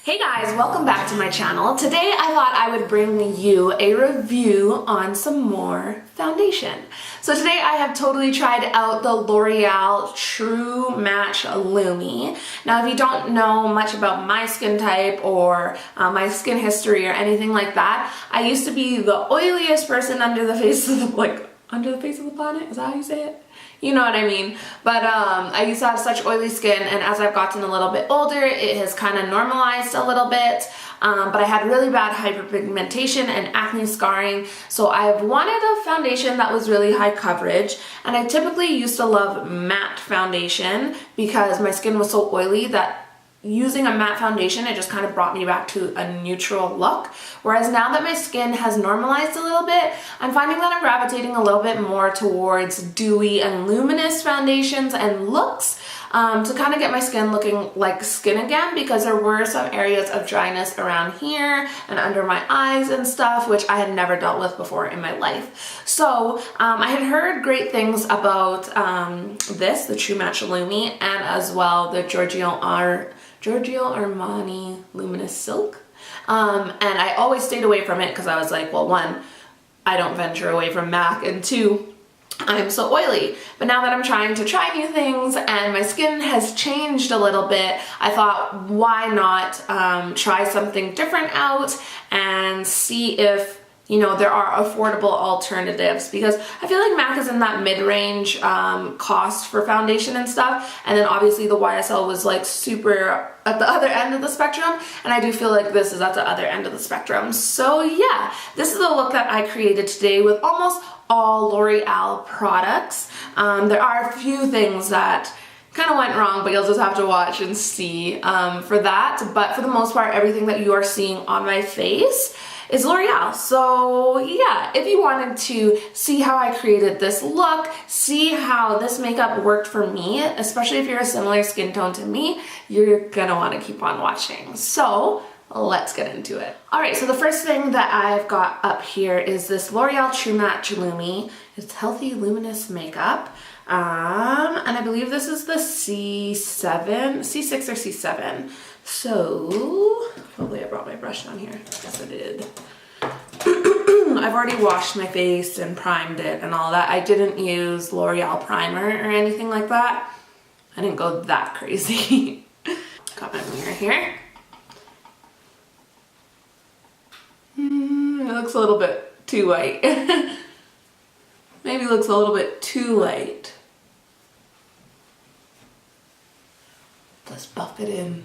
Hey guys, welcome back to my channel. Today I thought I would bring you a review on some more foundation. So today I have totally tried out the L'Oreal True Match Lumi. Now if you don't know much about my skin type or my skin history or anything like that, I used to be the oiliest person under the face of the, under the face of the planet? Is that how you say it? You know what I mean. But I used to have such oily skin, and as I've gotten a little bit older, it has kind of normalized a little bit. But I had really bad hyperpigmentation and acne scarring, so I wanted a foundation that was really high coverage. And I typically used to love matte foundation because my skin was so oily that using a matte foundation, it just kind of brought me back to a neutral look. Whereas now that my skin has normalized a little bit, I'm finding that I'm gravitating a little bit more towards dewy and luminous foundations and looks to kind of get my skin looking like skin again, because there were some areas of dryness around here and under my eyes and stuff, which I had never dealt with before in my life. So I had heard great things about the True Match Lumi, and as well the Giorgio Armani Luminous Silk. And I always stayed away from it because I was like, well, one, I don't venture away from MAC, and two, I'm so oily. But now that I'm trying to try new things and my skin has changed a little bit, I thought, why not try something different out and see if, you know, there are affordable alternatives, because I feel like MAC is in that mid-range cost for foundation and stuff, and then obviously the YSL was like super at the other end of the spectrum, and I do feel like this is at the other end of the spectrum. So yeah, this is the look that I created today with almost all L'Oreal products. There are a few things that kind of went wrong, but you'll just have to watch and see for that. But for the most part, everything that you are seeing on my face is L'Oreal. So yeah, if you wanted to see how I created this look, see how this makeup worked for me, especially if you're a similar skin tone to me, you're gonna want to keep on watching. So let's get into it. Alright, so the first thing that I've got up here is this L'Oreal True Match Lumi. It's Healthy Luminous Makeup. And I believe this is the C6 or C7. So, hopefully I brought my brush down here. Yes, I did. I've already washed my face and primed it and all that. I didn't use L'Oreal primer or anything like that. I didn't go that crazy. Got my mirror here. It looks a little bit too white. Maybe looks a little bit too light. Let's buff it in.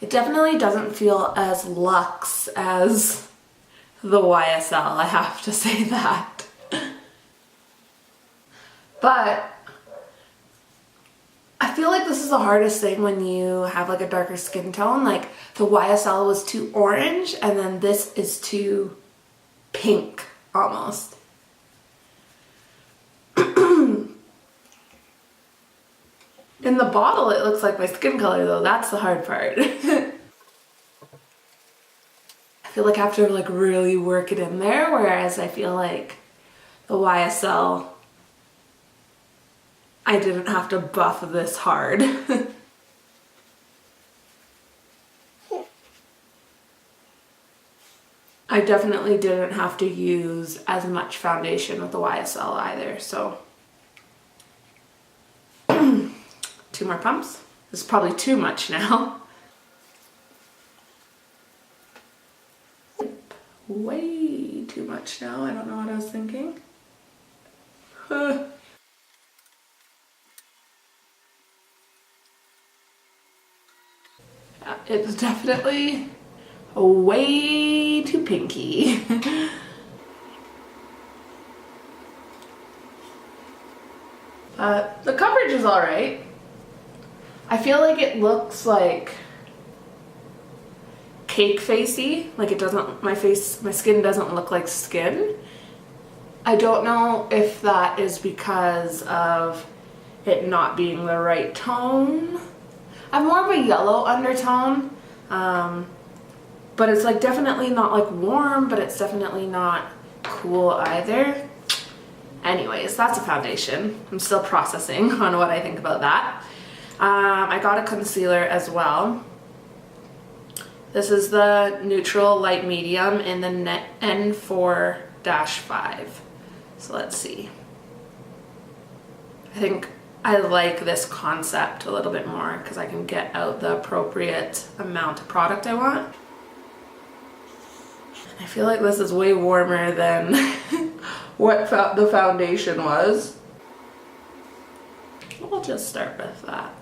It definitely doesn't feel as luxe as the YSL, I have to say that. But I feel like this is the hardest thing when you have like a darker skin tone. Like the YSL was too orange, and then this is too pink almost. In the bottle it looks like my skin color though, that's the hard part. I feel like I have to like really work it in there, whereas I feel like the YSL, I didn't have to buff this hard. I definitely didn't have to use as much foundation with the YSL either, so. 2 more pumps. This is probably too much now. Way too much now. I don't know what I was thinking. Yeah, it's definitely way too pinky. The coverage is alright. I feel like it looks like cake facey, like it doesn't, my skin doesn't look like skin. I don't know if that is because of it not being the right tone. I'm more of a yellow undertone, but it's like definitely not like warm, but it's definitely not cool either. Anyways, that's a foundation. I'm still processing on what I think about that. I got a concealer as well. This is the Neutral Light Medium in the N4-5. So let's see. I think I like this concept a little bit more because I can get out the appropriate amount of product I want. I feel like this is way warmer than what the foundation was. We'll just start with that.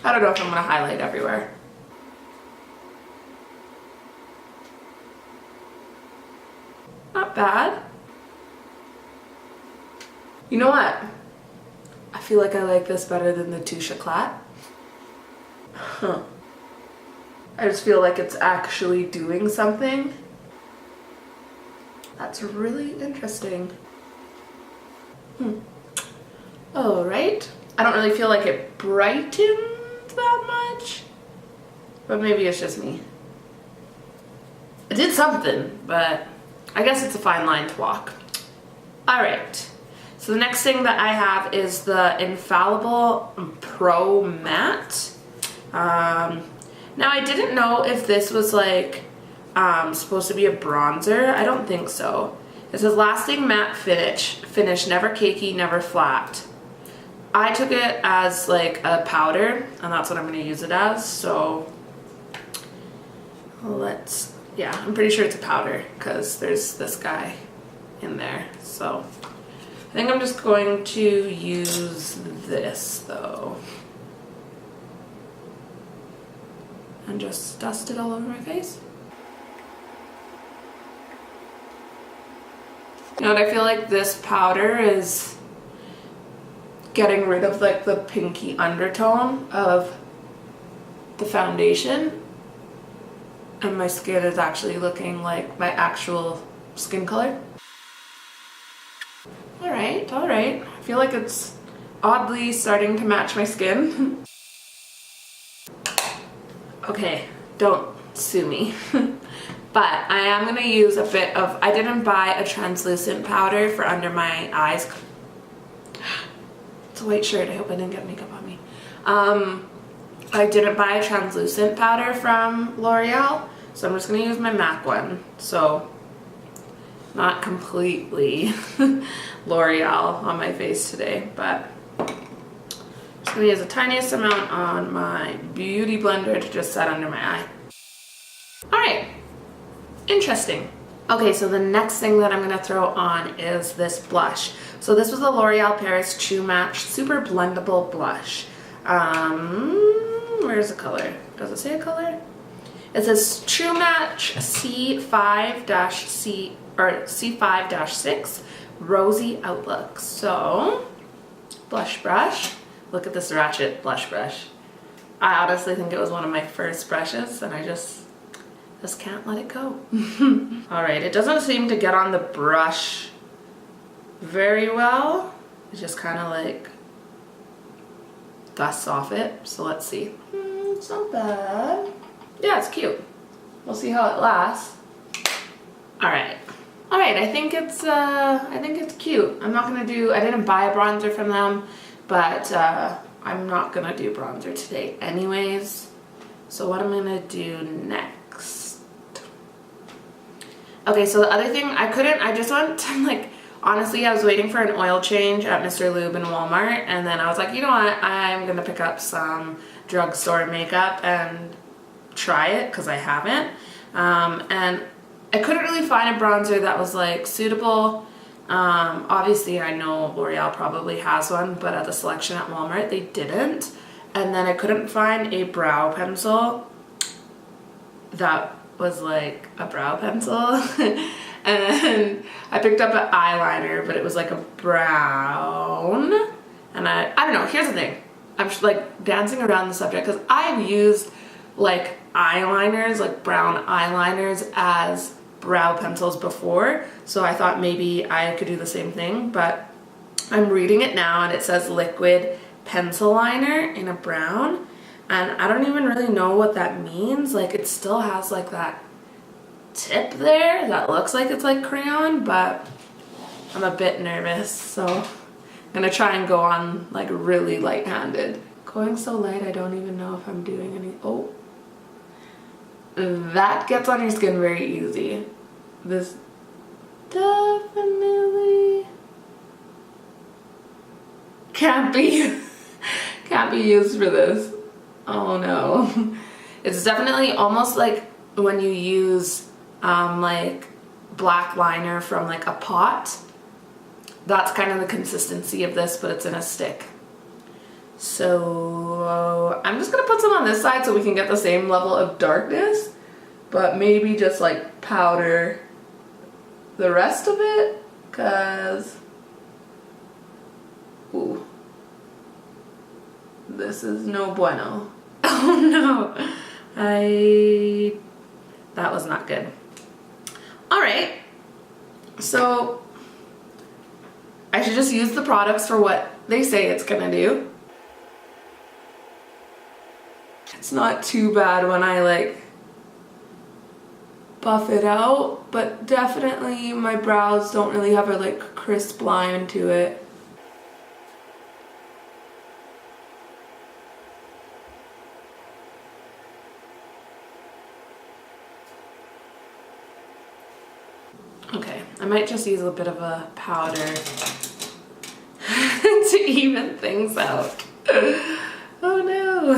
I don't know if I'm gonna highlight everywhere. Not bad. You know what? I feel like I like this better than the Touche Éclat. Huh. I just feel like it's actually doing something. That's really interesting. Alright. I don't really feel like it brightens that much, but maybe it's just me. It did something, but I guess it's a fine line to walk. Alright. So the next thing that I have is the Infallible Pro Matte. Now I didn't know if this was like supposed to be a bronzer. I don't think so. It says lasting matte finish, never cakey, never flat. I took it as like a powder, and that's what I'm going to use it as. So yeah, I'm pretty sure it's a powder because there's this guy in there. So I think I'm just going to use this though. And just dust it all over my face. You know what, I feel like this powder is getting rid of like the pinky undertone of the foundation, and my skin is actually looking like my actual skin color. Alright, alright. I feel like it's oddly starting to match my skin. Okay, don't sue me. But I am going to use a bit of, I didn't buy a translucent powder for under my eyes. It's a white shirt, I hope I didn't get makeup on me. I didn't buy a translucent powder from L'Oreal, so I'm just going to use my MAC one. So, not completely L'Oreal on my face today, but I'm just going to use the tiniest amount on my beauty blender to just set under my eye. Alright. Interesting. Okay, so the next thing that I'm going to throw on is this blush. So this was the L'Oreal Paris True Match Super Blendable Blush. Where's the color? Does it say a color? It says True Match C5-6 Rosy Outlook. So, blush brush. Look at this ratchet blush brush. I honestly think it was one of my first brushes, and I just can't let it go. Alright, it doesn't seem to get on the brush very well. It just kind of like dusts off it. So let's see. It's not bad. Yeah, it's cute. We'll see how it lasts. Alright. Alright, I think it's cute. I'm not gonna do, I didn't buy a bronzer from them, but I'm not gonna do bronzer today anyways. So what I'm gonna do next. Okay, so the other thing, I just went like, honestly, I was waiting for an oil change at Mr. Lube in Walmart, and then I was like, you know what, I'm gonna pick up some drugstore makeup and try it, because I haven't. And I couldn't really find a bronzer that was like suitable. Obviously I know L'Oreal probably has one, but at the selection at Walmart they didn't. And then I couldn't find a brow pencil that was like a brow pencil. And I picked up an eyeliner, but it was like a brown. And I don't know, here's the thing. I'm just like dancing around the subject because I've used like eyeliners, like brown eyeliners as brow pencils before. So I thought maybe I could do the same thing, but I'm reading it now and it says liquid pencil liner in a brown. And I don't even really know what that means. Like it still has like that tip there that looks like it's like crayon, but I'm a bit nervous, so I'm gonna try and go on like really light-handed. Going so light, I don't even know if I'm doing any. Oh, that gets on your skin very easy. This definitely can't be used for this. Oh no. It's definitely almost like when you use like black liner from like a pot. That's kind of the consistency of this, but it's in a stick. So I'm just gonna put some on this side so we can get the same level of darkness, but maybe just like powder the rest of it, cause ooh, this is no bueno. Oh no, that was not good. All right, so I should just use the products for what they say it's gonna do. It's not too bad when I like buff it out, but definitely my brows don't really have a like crisp line to it. Okay, I might just use a bit of a powder to even things out. Oh no.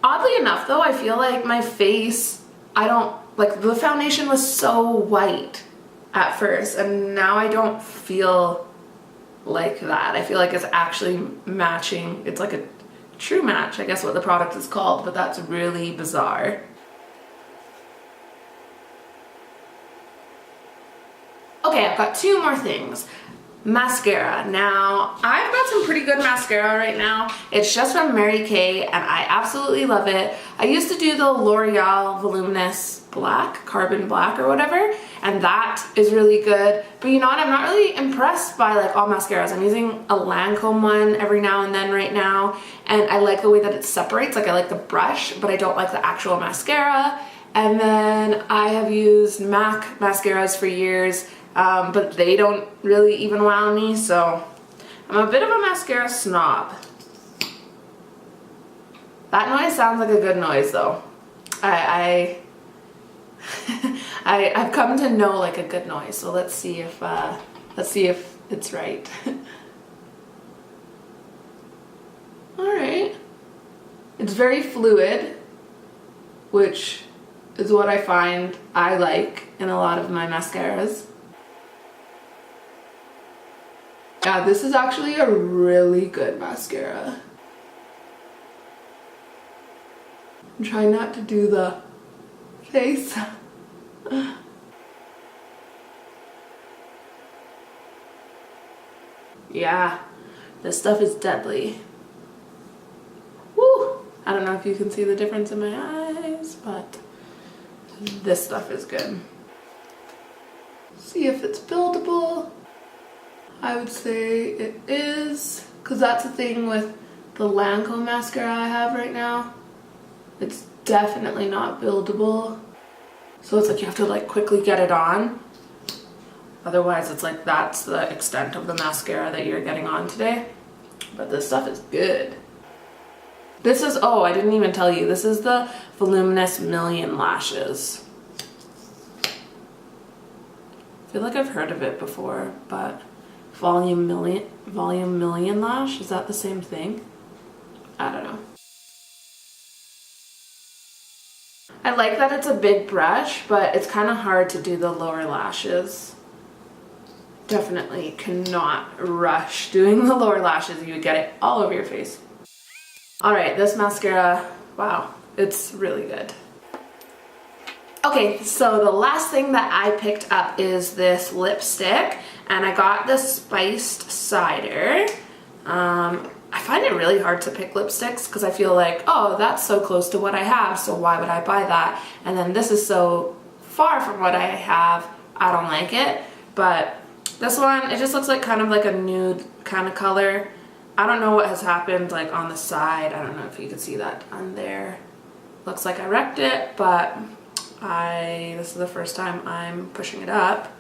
Oddly enough though, I feel like my face, the foundation was so white at first, and now I don't feel like that. I feel like it's actually matching. It's like a true match, I guess what the product is called, but that's really bizarre. Okay, I've got two more things. Mascara. Now, I've got some pretty good mascara right now. It's just from Mary Kay, and I absolutely love it. I used to do the L'Oreal Voluminous Black, Carbon Black or whatever, and that is really good. But you know what? I'm not really impressed by like all mascaras. I'm using a Lancome one every now and then right now, and I like the way that it separates. Like I like the brush, but I don't like the actual mascara. And then I have used MAC mascaras for years, but they don't really even wow me, so I'm a bit of a mascara snob. That noise sounds like a good noise though. I've come to know like a good noise, so let's see if it's right. Alright. It's very fluid, which is what I find I like in a lot of my mascaras. Yeah, this is actually a really good mascara. I'm trying not to do the face. Yeah, this stuff is deadly. Woo! I don't know if you can see the difference in my eyes, but this stuff is good. See if it's buildable. I would say it is, because that's the thing with the Lancome mascara I have right now. It's definitely not buildable. So it's like you have to like quickly get it on. Otherwise it's like that's the extent of the mascara that you're getting on today. But this stuff is good. This is, oh, I didn't even tell you, this is the Voluminous Million Lashes. I feel like I've heard of it before, but Volume Million Lash, is that the same thing? I don't know. I like that it's a big brush, but it's kind of hard to do the lower lashes. Definitely cannot rush doing the lower lashes. You would get it all over your face. Alright, this mascara, wow, it's really good. Okay, so the last thing that I picked up is this lipstick, and I got the Spiced Cider. I find it really hard to pick lipsticks because I feel like, oh, that's so close to what I have, so why would I buy that? And then this is so far from what I have, I don't like it. But this one, it just looks like kind of like a nude kind of color. I don't know what has happened like on the side. I don't know if you can see that on there. Looks like I wrecked it, but this is the first time I'm pushing it up.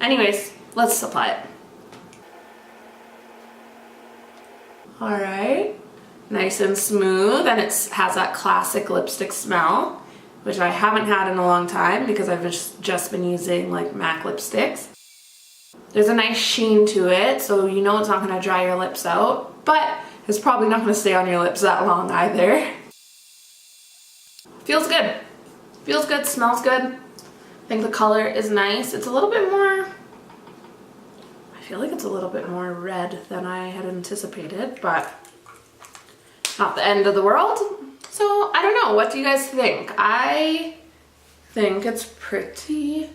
Anyways, let's apply it. All right, nice and smooth, and it has that classic lipstick smell, which I haven't had in a long time because I've just been using like MAC lipsticks. There's a nice sheen to it, so you know it's not gonna dry your lips out, but it's probably not gonna stay on your lips that long either. Feels good. Feels good, smells good. I think the color is nice. It's a little bit more, I feel like it's a little bit more red than I had anticipated, but not the end of the world. So I don't know, what do you guys think? I think it's pretty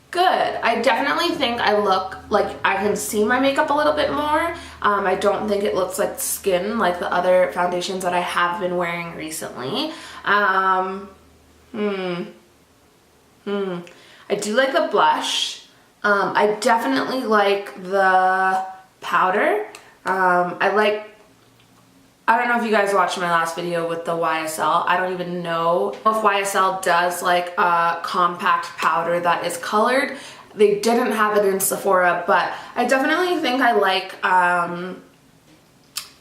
good. I definitely think I look like I can see my makeup a little bit more. I don't think it looks like skin like the other foundations that I have been wearing recently. I do like the blush. I definitely like the powder. I don't know if you guys watched my last video with the YSL. I don't even know if YSL does like a compact powder that is colored. They didn't have it in Sephora, but I definitely think I like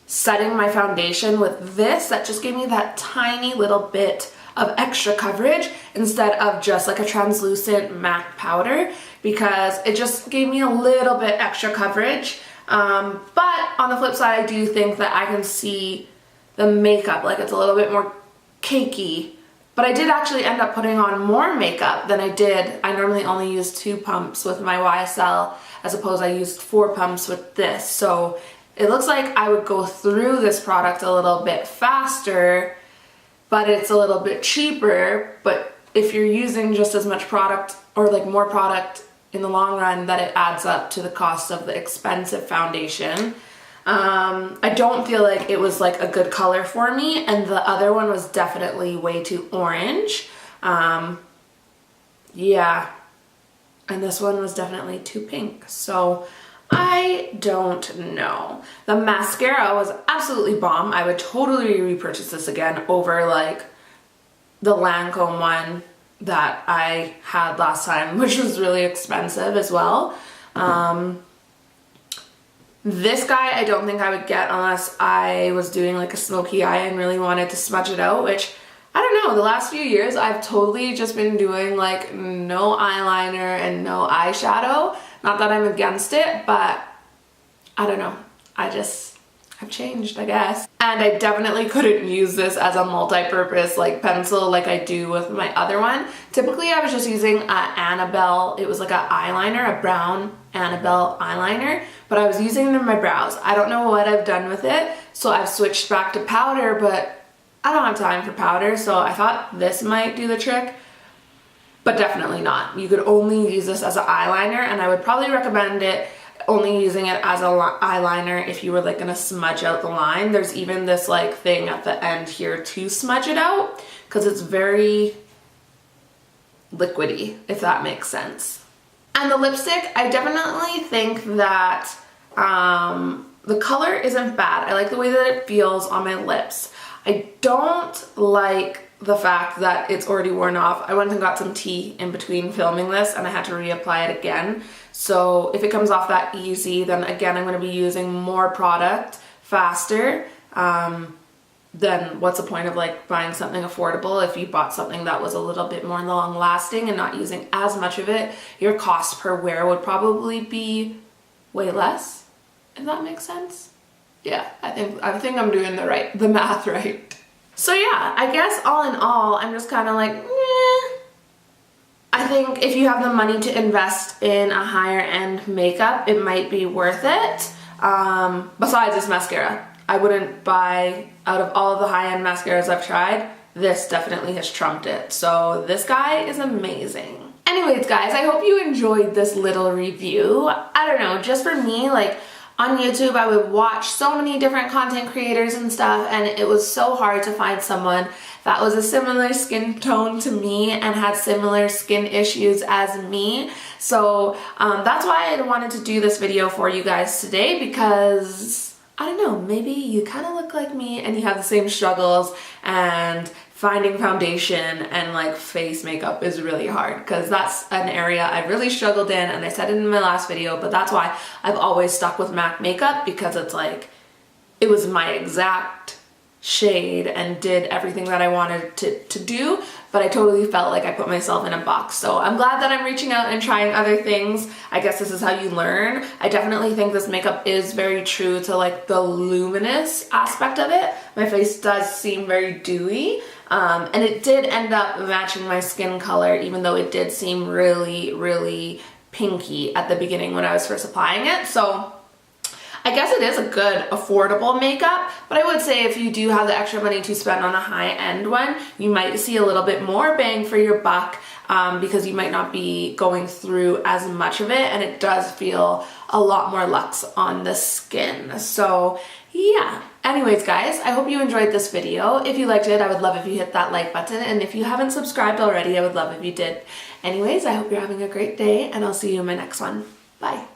setting my foundation with this. That just gave me that tiny little bit of extra coverage instead of just like a translucent MAC powder, because it just gave me a little bit extra coverage. But on the flip side, I do think that I can see the makeup, like it's a little bit more cakey. But I did actually end up putting on more makeup than I did. I normally only use 2 pumps with my YSL, as opposed I used 4 pumps with this. So it looks like I would go through this product a little bit faster, but it's a little bit cheaper. But if you're using just as much product or like more product in the long run, that it adds up to the cost of the expensive foundation. I don't feel like it was like a good color for me, and the other one was definitely way too orange. Yeah, and this one was definitely too pink, so I don't know. The mascara was absolutely bomb. I would totally repurchase this again over like the Lancome one that I had last time, which was really expensive as well. This guy I don't think I would get unless I was doing like a smoky eye and really wanted to smudge it out, which I don't know, the last few years I've totally just been doing like no eyeliner and no eyeshadow. Not that I'm against it, but I don't know, I've changed, I guess. And I definitely couldn't use this as a multi-purpose like pencil like I do with my other one. Typically I was just using Annabelle, it was like an eyeliner, a brown Annabelle eyeliner, but I was using it in my brows. I don't know what I've done with it, so I've switched back to powder, but I don't have time for powder, so I thought this might do the trick, but definitely not. You could only use this as an eyeliner, and I would probably recommend it only using it as an eyeliner if you were like gonna smudge out the line. There's even this like thing at the end here to smudge it out, because it's very liquidy, if that makes sense. And the lipstick, I definitely think that the color isn't bad. I like the way that it feels on my lips. I don't like the fact that it's already worn off. I went and got some tea in between filming this and I had to reapply it again. So if it comes off that easy, then again, I'm going to be using more product faster. Then what's the point of like buying something affordable if you bought something that was a little bit more long lasting and not using as much of it? Your cost per wear would probably be way less, if that makes sense. Yeah, I think I'm doing the math right. So yeah, I guess all in all, I'm just kind of like, eh. I think if you have the money to invest in a higher end makeup, it might be worth it. Besides this mascara, I wouldn't buy, out of all of the high-end mascaras I've tried, this definitely has trumped it. So this guy is amazing. Anyways, guys, I hope you enjoyed this little review. I don't know, just for me, like on YouTube, I would watch so many different content creators and stuff, and it was so hard to find someone that was a similar skin tone to me and had similar skin issues as me. So that's why I wanted to do this video for you guys today, because I don't know, maybe you kind of look like me and you have the same struggles, and finding foundation and like face makeup is really hard, because that's an area I've really struggled in, and I said it in my last video, but that's why I've always stuck with MAC makeup, because it's like, it was my exact shade and did everything that I wanted to do, but I totally felt like I put myself in a box. So I'm glad that I'm reaching out and trying other things. I guess this is how you learn. I definitely think this makeup is very true to like the luminous aspect of it. My face does seem very dewy, and it did end up matching my skin color, even though it did seem really, really pinky at the beginning when I was first applying it. So I guess it is a good, affordable makeup, but I would say if you do have the extra money to spend on a high-end one, you might see a little bit more bang for your buck, because you might not be going through as much of it, and it does feel a lot more luxe on the skin. So yeah. Anyways, guys, I hope you enjoyed this video. If you liked it, I would love if you hit that like button, and if you haven't subscribed already, I would love if you did. Anyways, I hope you're having a great day, and I'll see you in my next one. Bye.